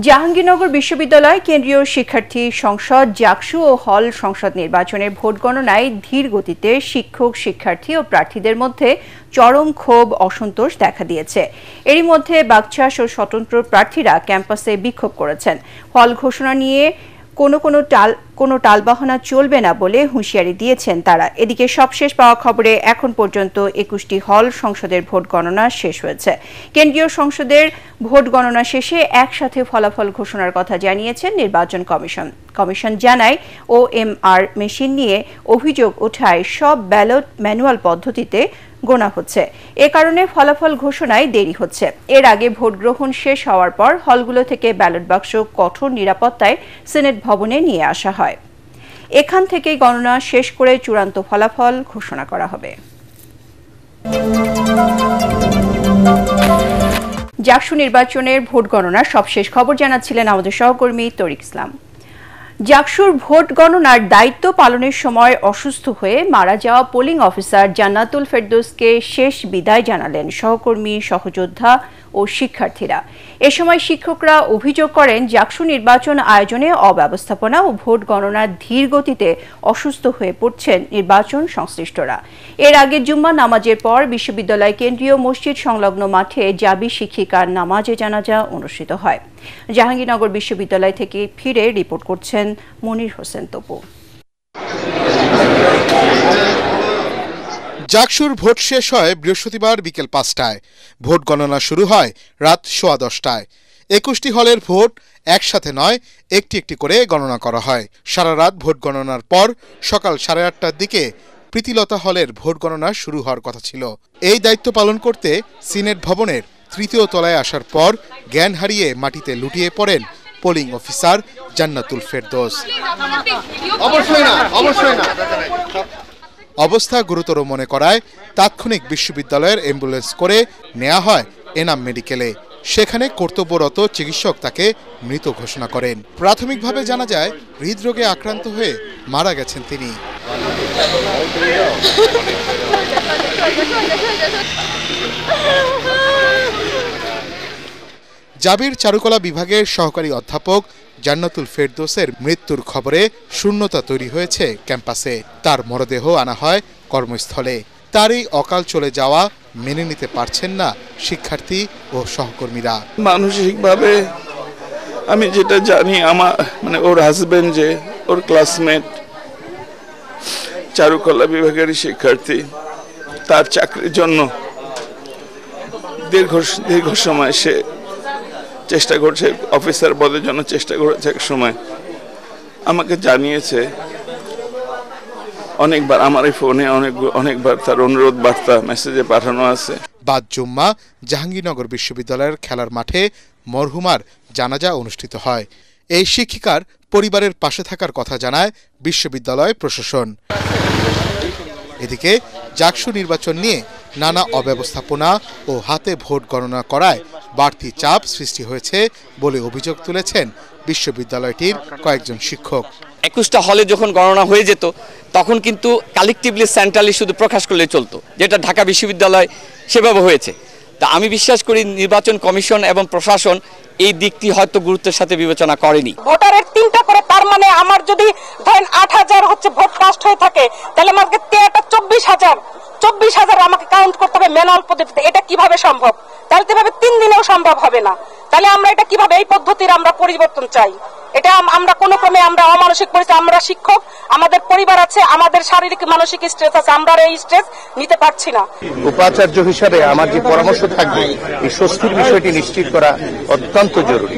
জাহাঙ্গীরনগর বিশ্ববিদ্যালয় কেন্দ্রীয় শিক্ষার্থী সংসদ জাকসু ও হল সংসদ নির্বাচনের ভোট গণনায় ধীর গতিতে শিক্ষক শিক্ষার্থী ও প্রার্থীদের মধ্যে চরম ক্ষোভ অসন্তোষ দেখা দিয়েছে। এরই মধ্যে বাগচাষ ও স্বতন্ত্র প্রার্থীরা ক্যাম্পাসে বিক্ষোভ করেছেন। ফল ঘোষণা নিয়ে কোনো টালবাহানা চলবে না বলে হুঁশিয়ারি দিয়েছেন তারা। এদিকে সবশেষ পাওয়া খবরে এখন পর্যন্ত ২১টি হল সংসদের ভোট গণনা শেষ হয়েছে। কেন্দ্রীয় সংসদের ভোট গণনা শেষে একসাথে ফলাফল ঘোষণার কথা জানিয়েছেন নির্বাচন কমিশন। কমিশন জানায় OMR মেশিন নিয়ে অভিযোগ ওঠায় সব ব্যালট ম্যানুয়াল পদ্ধতিতে গোনা হচ্ছে। এ কারণে ফলাফল ঘোষণায় দেরি হচ্ছে। এর আগে ভোট গ্রহণ শেষ হওয়ার পর হলগুলো থেকে ব্যালট বাক্স কঠোর নিরাপত্তায় সিনেট ভবনে নিয়ে আসা হয়। এখান থেকেই গণনা শেষ করে চূড়ান্ত ফলাফল ঘোষণা করা হবে। জাকসু নির্বাচনের ভোট গণনার সবশেষ খবর জানাচ্ছিলেন আমাদের সহকর্মী তরিক ইসলাম। জাকসুর ভোট গণনার দায়িত্ব পালনের সময় অসুস্থ হয়ে মারা যাওয়া পোলিং অফিসার জান্নাতুল ফেরদৌসকে শেষ বিদায় জানালেন সহকর্মী, সহযোদ্ধা ও শিক্ষার্থীরা। এ সময় শিক্ষকরা অভিযোগ করেন জাকসু নির্বাচন আয়োজনে অব্যবস্থাপনা ও ভোট গণনার ধীর গতিতে অসুস্থ হয়ে পড়ছেন নির্বাচন সংশ্লিষ্টরা। এর আগে জুম্মা নামাজের পর বিশ্ববিদ্যালয় কেন্দ্রীয় মসজিদ সংলগ্ন মাঠে জাবি শিক্ষিকার নামাজে জানাজা অনুষ্ঠিত হয়। জাহাঙ্গীরনগর বিশ্ববিদ্যালয় থেকে ফিরে রিপোর্ট করছেন মনির হোসেন তপু। জাকসুর ভোট শেষ হয় বৃহস্পতিবার বিকেল ৫টায়। ভোট গণনা শুরু হয় রাত ১০:১০টায়। ২১টি হলের ভোট একসাথে নয়, একটি একটি করে গণনা করা হয়। সারা রাত ভোট গণনার পর সকাল ৮:৩০টার দিকে প্রীতিলতা হলের ভোট গণনা শুরু হওয়ার কথা ছিল। এই দায়িত্ব পালন করতে সিনেট ভবনের ৩য় তলায় আসার পর জ্ঞান হারিয়ে মাটিতে লুটিয়ে পড়েন পোলিং অফিসার জান্নাতুল ফেরদৌস। অবস্থা গুরুতর মনে করায় তাৎক্ষণিক বিশ্ববিদ্যালয়ের অ্যাম্বুলেন্স করে নেওয়া হয় এনাম মেডিকেলে। সেখানে কর্তব্যরত চিকিৎসক তাকে মৃত ঘোষণা করেন। প্রাথমিকভাবে জানা যায় হৃদরোগে আক্রান্ত হয়ে মারা গেছেন তিনি। জাবির চারুকলা বিভাগের সহকারী অধ্যাপক জান্নাতুল ফেরদৌসের মৃত্যুর খবরে শূন্যতা তৈরি হয়েছে ক্যাম্পাসে। তার মরদেহ আনা হয় কর্মস্থলে। তারই অকাল চলে যাওয়া মেনে নিতে পারছেন না শিক্ষার্থী ও সহকর্মীরা। মানসিকভাবে আমি যেটা জানি, আমার ওর হাজবেন্ড যে ওর ক্লাসমেট চারুকলা বিভাগের শিক্ষার্থী, তার চাকরির জন্য দীর্ঘ সময় সে চেষ্টা করছে, অফিসার পদের জন্য চেষ্টা করেছে। এক সময় আমাকে জানিয়েছে অনেকবার, আমার এই ফোনে অনেকবার তার অনুরোধ বার্তা মেসেজে পাঠানো আছে। বাদ জুম্মা জাহাঙ্গীরনগর বিশ্ববিদ্যালয়ের খেলার মাঠে মরহুমার জানাজা অনুষ্ঠিত হয়। এই শিক্ষিকার পরিবারের পাশে থাকার কথা জানায় বিশ্ববিদ্যালয় প্রশাসন। এদিকে জাকসু নির্বাচন নিয়ে নানা অব্যবস্থাপনা ও হাতে ভোট গণনা করায় বাড়তি চাপ সৃষ্টি হয়েছে বলে অভিযোগ তুলেছেন বিশ্ববিদ্যালয়টির কয়েকজন শিক্ষক। ২১টা হলে যখন গণনা হয়ে যেত তখন কিন্তু কালেকটিভলি সেন্ট্রালি শুধু প্রকাশ করলে চলতো, যেটা ঢাকা বিশ্ববিদ্যালয় সেভাবে হয়েছে। তা আমি বিশ্বাস করি নির্বাচন কমিশন এবং প্রশাসন এই দিকটি হয়তো গুরুত্বের সাথে বিবেচনা করেনি। ভোটারের ৩টা করে, তার মানে আমার যদি ধরেন ৮,০০০ হচ্ছে ভোট কাস্ট হয়ে থাকে, তাহলে আমাকে ২৪,০০০ আমাকে কাউন্ট করতে হবে ম্যানুয়াল পদ্ধতিতে। এটা কিভাবে সম্ভব? তাহলে তো এভাবে ৩ দিনেও সম্ভব হবে না। তাহলে আমরা এটা কিভাবে, এই পদ্ধতির আমরা পরিবর্তন চাই। এটা আমরা কোনো ক্রমে আমরা অমানসিক পরিস্থিতি, আমরা শিক্ষক, আমাদের পরিবার আছে, আমাদের শারীরিক মানসিক স্ট্রেস আছে, আমরা এই স্ট্রেস নিতে পারছি না। উপাচার্য হিসাবে আমার যে পরামর্শ থাকবে, এই স্বস্তির বিষয়টি নিশ্চিত করা অত্যন্ত জরুরি।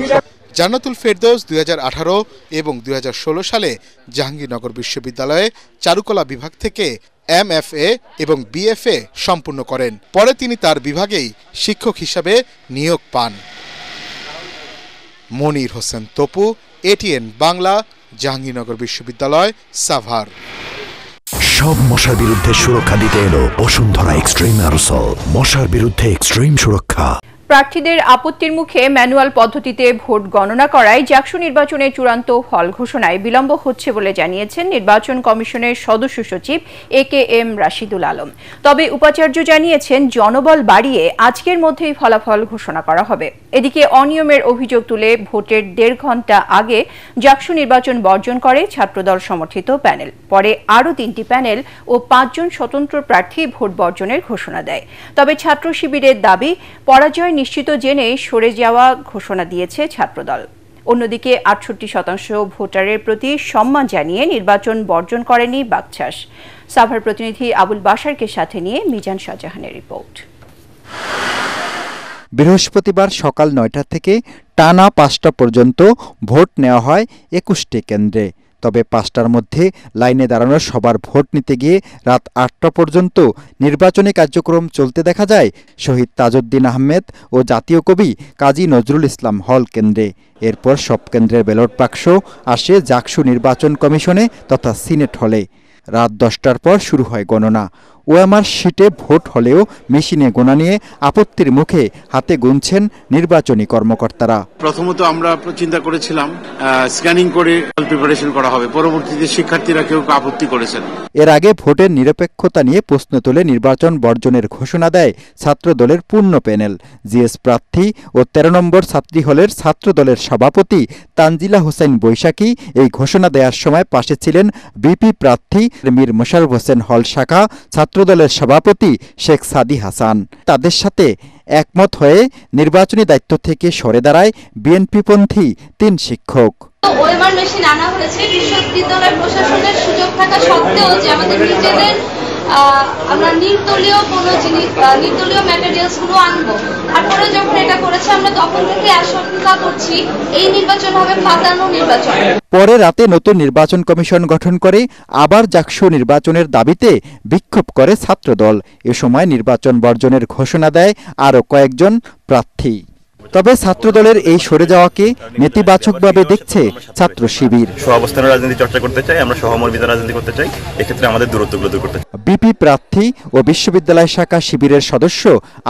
জান্নাতুল ফেরদৌস ২০১৮ এবং ২০১৬ সালে জাহাঙ্গীরনগর বিশ্ববিদ্যালয়ে চারুকলা বিভাগ থেকে MFA এবং BFA সম্পূর্ণ করেন। পরে তিনি তার বিভাগেই শিক্ষক হিসাবে নিয়োগ পান। মনির হোসেন তপু, ATN বাংলা, জাহাঙ্গীরনগর বিশ্ববিদ্যালয়, সাভার। সব মশার বিরুদ্ধে সুরক্ষা দিতে এলো বসুন্ধরা এক্সট্রিম অ্যারোসল। মশার বিরুদ্ধে এক্সট্রিম সুরক্ষা। প্রার্থীদের আপত্তির মুখে ম্যানুয়াল পদ্ধতিতে ভোট গণনা করায় জাকসু নির্বাচনের চূড়ান্ত ফল ঘোষণায় বিলম্ব হচ্ছে বলে জানিয়েছেন নির্বাচন কমিশনের সদস্য সচিব AKM রাশিদুল আলম। তবে উপাচার্য জানিয়েছেন জনবল বাড়িয়ে আজকের মধ্যেই ফলাফল ঘোষণা করা হবে। এদিকে অনিয়মের অভিযোগ তুলে ভোটের 1.5 ঘণ্টা আগে জাকসু নির্বাচন বর্জন করে ছাত্রদল সমর্থিত প্যানেল। পরে আরও 3টি প্যানেল ও 5 জন স্বতন্ত্র প্রার্থী ভোট বর্জনের ঘোষণা দেয়। তবে ছাত্র শিবিরের দাবি পরাজয় নিশ্চিত জেনে সরে যাওয়া ঘোষণা দিয়েছে ছাত্রদল। অন্যদিকে 68% ভোটারের প্রতি সম্মান জানিয়ে নির্বাচন বর্জন করেনি বাকছাস। সাভার প্রতিনিধি আবুল বাশারকে সাথে নিয়ে মিজান শাহজাহানের রিপোর্ট। বৃহস্পতিবার সকাল 9টা থেকে টানা 5টা পর্যন্ত ভোট নেওয়া হয় 21টি কেন্দ্রে। তবে 5টার মধ্যে লাইনে দাঁড়ানোর সবার ভোট নিতে গিয়ে রাত 8টা পর্যন্ত নির্বাচনী কার্যক্রম চলতে দেখা যায় শহীদ তাজউদ্দিন আহমেদ ও জাতীয় কবি কাজী নজরুল ইসলাম হল কেন্দ্রে। এরপর সব কেন্দ্রের ব্যালট বাক্স আসে জাকসু নির্বাচন কমিশনে তথা সিনেট হলে। রাত 10টার পর শুরু হয় গণনা। ওএমআর শিটে ভোট হলেও মেশিনে গোনা নিয়ে আপত্তির মুখে হাতে গুনছেন নির্বাচনী কর্মকর্তারা। প্রথমত আমরা চিন্তা করেছিলাম স্ক্যানিং করে প্রিপারেশন করা হবে, পরবর্তীতে শিক্ষার্থীরা কেউ আপত্তি করেছেন। এর আগে ভোটের নিরপেক্ষতা নিয়ে প্রশ্ন তুলে নির্বাচন বর্জনের ঘোষণা দেয় ছাত্রদলের পূর্ণ প্যানেল। জিএস প্রার্থী ও 13 নম্বর ছাত্রী হলের ছাত্রদলের সভাপতি তানজিলা হোসেন বৈশাখী এই ঘোষণা দেওয়ার সময় পাশে ছিলেন বিপি প্রার্থী মীর মোশাররফ হোসেন হল শাখা, ছাত্রদলের সভাপতি শেখ সাদি হাসান। তাদের সাথে একমত হয়ে নির্বাচনী দায়িত্ব থেকে সরে দাঁড়ায় বিএনপিপন্থী 3 শিক্ষক। ওএমআর মেশিন আনা হয়েছে বিশ্ববিদ্যালয় প্রশাসনের সুযোগ থাকা সত্ত্বেও যে আমাদের নিজেদের আমরা নির্দলীয় কোনো জিনিস নির্দলীয় ম্যাটেরিয়ালস গুলো আনবো। তারপরে যখন এটা করেছে আমরা তখন থেকে আশঙ্কা করছি এই নির্বাচন হবে ফাঁদানো নির্বাচন। পরে রাতে নতুন নির্বাচন কমিশন গঠন করে আবার জাকসু নির্বাচনের দাবিতে বিক্ষোভ করে ছাত্রদল। এ সময় নির্বাচন বর্জনের ঘোষণা দেয় আরও কয়েকজন প্রার্থী। তবে ছাত্রদলের এই সরে যাওয়াকে নেতিবাচকভাবে দেখছে ছাত্র শিবির। সহাবস্থানের রাজনীতি চর্চা করতে চাই, আমরা সহমর্মিতার রাজনীতি করতে চাই, এক্ষেত্রে আমাদের দূরত্বগুলো দূর করতে চাই। বিপি প্রার্থী ও বিশ্ববিদ্যালয় শাখা শিবিরের সদস্য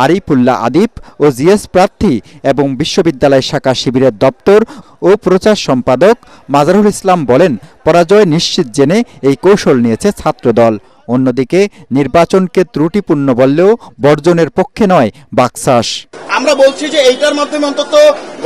আরিফুল্লাহ আদিপ ও জিএস প্রার্থী এবং বিশ্ববিদ্যালয় শাখা শিবিরের দপ্তর ও প্রচার সম্পাদক মাজারুল ইসলাম বলেন, পরাজয় নিশ্চিত জেনে এই কৌশল নিয়েছে ছাত্রদল। অন্যদিকে নির্বাচনকে ত্রুটিপূর্ণ বললেও বর্জনের পক্ষে নয় বাকছাস। আমরা বলছি যে এইটার মাধ্যমে অন্তত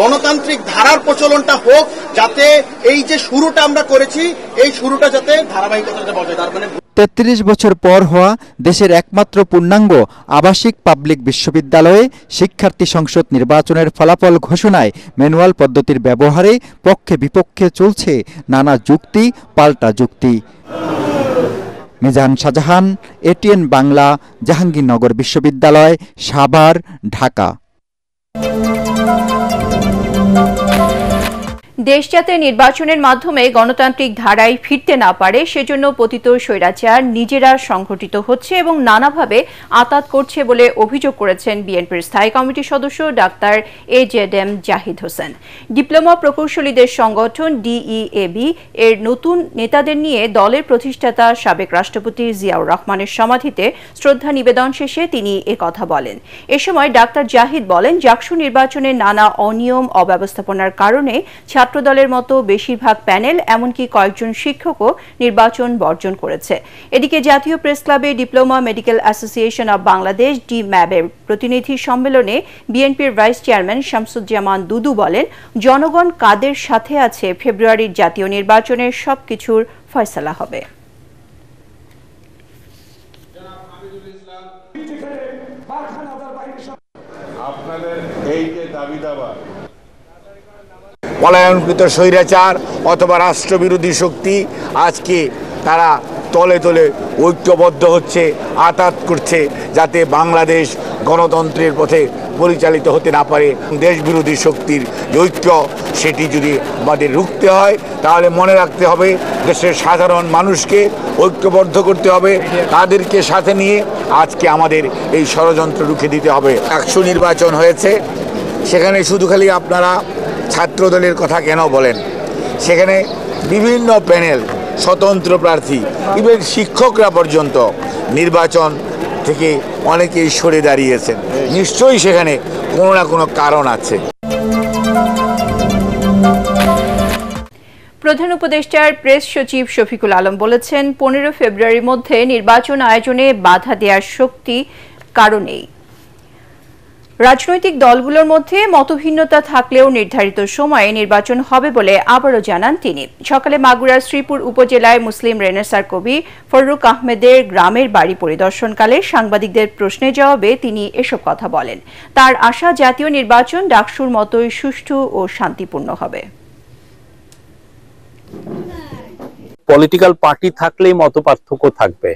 গণতান্ত্রিক ধারার প্রচলনটা হোক, যাতে এই যে শুরুটা আমরা করেছি এই শুরুটা যাতে ধারাবাহিকতা বজায় থাকে। 33 বছর পর হওয়া দেশের একমাত্র পূর্ণাঙ্গ আবাসিক পাবলিক বিশ্ববিদ্যালয়ে শিক্ষার্থী সংসদ নির্বাচনের ফলাফল ঘোষণায় ম্যানুয়াল পদ্ধতির ব্যবহারে পক্ষে বিপক্ষে চলছে নানা যুক্তি পাল্টা যুক্তি। মিজান শাহজাহান, ATN বাংলা, জাহাঙ্গীরনগর বিশ্ববিদ্যালয়, সাভার, ঢাকা। দেশ যাতে নির্বাচনের মাধ্যমে গণতান্ত্রিক ধারায় ফিরতে না পারে সেজন্য পতিত স্বৈরাচার নিজেরা সংগঠিত হচ্ছে এবং নানাভাবে আঁতাত করছে বলে অভিযোগ করেছেন বিএনপির স্থায়ী কমিটির সদস্য doctor AJM Zahid Hossain. Diploma প্রকৌশলীদের সংগঠন DEAB এর নতুন নেতাদের নিয়ে দলের প্রতিষ্ঠাতা সাবেক রাষ্ট্রপতি জিয়াউর রহমানের সমাধিতে শ্রদ্ধা নিবেদন শেষে তিনি একথা বলেন। এ সময় ডাক্তার জাহিদ বলেন, জাকসু নির্বাচনে নানা অনিয়ম অব্যবস্থাপনার কারণে ছাত্রদলের মতো বেশিরভাগ প্যানেল এমনকি কয়েকজন শিক্ষকও নির্বাচন বর্জন করেছে। এদিকে জাতীয় প্রেস ক্লাবে diploma medical association of Bangladesh DMAB এর প্রতিনিধি সম্মেলনে বিএনপির ভাইস চেয়ারম্যান শামসুজ্জামান দুদু বলেন, জনগণ কাদের সাথে আছে ফেব্রুয়ারির জাতীয় নির্বাচনের সবকিছুর ফয়সালা হবে। আপনাদের এই যে দাবি দাবা পলায়নকৃত স্বৈরাচার অথবা রাষ্ট্রবিরোধী শক্তি আজকে তারা তলে তলে ঐক্যবদ্ধ হচ্ছে, আঘাত করছে, যাতে বাংলাদেশ গণতন্ত্রের পথে পরিচালিত হতে না পারে। দেশবিরোধী শক্তির ঐক্য সেটি যদি আমাদের রুখতে হয় তাহলে মনে রাখতে হবে দেশের সাধারণ মানুষকে ঐক্যবদ্ধ করতে হবে, তাদেরকে সাথে নিয়ে আজকে আমাদের এই ষড়যন্ত্র রুখে দিতে হবে। জাকসু নির্বাচন হয়েছে, সেখানে শুধু খালি আপনারা ছাত্রদলের কথা কেন বলেন? সেখানে বিভিন্ন প্যানেল, স্বতন্ত্র প্রার্থী, ইভেন শিক্ষকরা পর্যন্ত নির্বাচন থেকে অনেকেই সরে দাঁড়িয়েছেন। নিশ্চয়ই সেখানে কোনো না কোনো কারণ আছে। প্রধান উপদেষ্টার প্রেস সচিব শফিকুল আলম বলেছেন, 15 ফেব্রুয়ারির মধ্যে নির্বাচন আয়োজনে বাধা দেওয়ার শক্তি কারো নেই। রাজনৈতিক দলগুলোর মধ্যে মতভিন্নতা থাকলেও নির্ধারিত সময়ে নির্বাচন হবে বলে আবারও জানান তিনি। সকালে মাগুরার শ্রীপুর উপজেলায় মুসলিম রেনেসার কবি ফররুক আহমেদের গ্রামের বাড়ি পরিদর্শনকালে সাংবাদিকদের প্রশ্নের জবাবে তিনি এসব কথা বলেন। তার আশা, জাতীয় নির্বাচন ডাকসুর মতোই সুষ্ঠু ও শান্তিপূর্ণ হবে। পলিটিক্যাল পার্টি থাকলেই মতপার্থক্য থাকবে,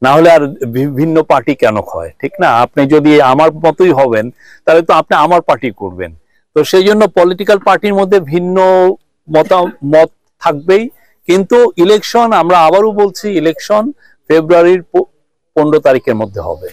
না হলে আর বিভিন্ন পার্টি কেন হয়, ঠিক না? আপনি যদি আমার মতোই হবেন তাহলে তো আপনি আমার পার্টি করবেন। তো সেই জন্য পলিটিক্যাল পার্টির মধ্যে ভিন্ন মতামত থাকবেই, কিন্তু ইলেকশন, আমরা আবারও বলছি, ইলেকশন ফেব্রুয়ারির 15 তারিখের মধ্যে হবে।